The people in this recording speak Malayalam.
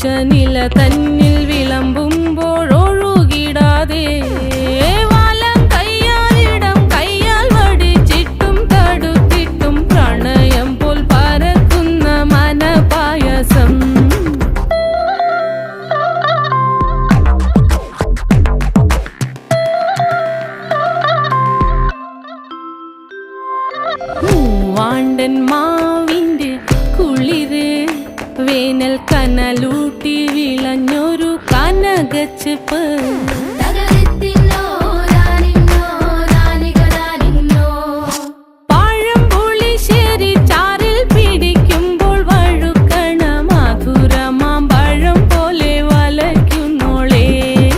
ഉഷനില തന്നിൽ വിളമ്പുമ്പോഴൊഴുകിടാതെ വലം കയ്യാലിടം കയ്യാൽ വടിച്ചിട്ടും തടുത്തിട്ടും പ്രണയം പോൽ പരക്കുന്ന മനപായസം. മൂവാണ്ടൻ മാവിൻ്റെ കുളിര് വേനൽ കനലൂട്ടി വിളഞ്ഞൊരു കനകച്ചെപ്പ്.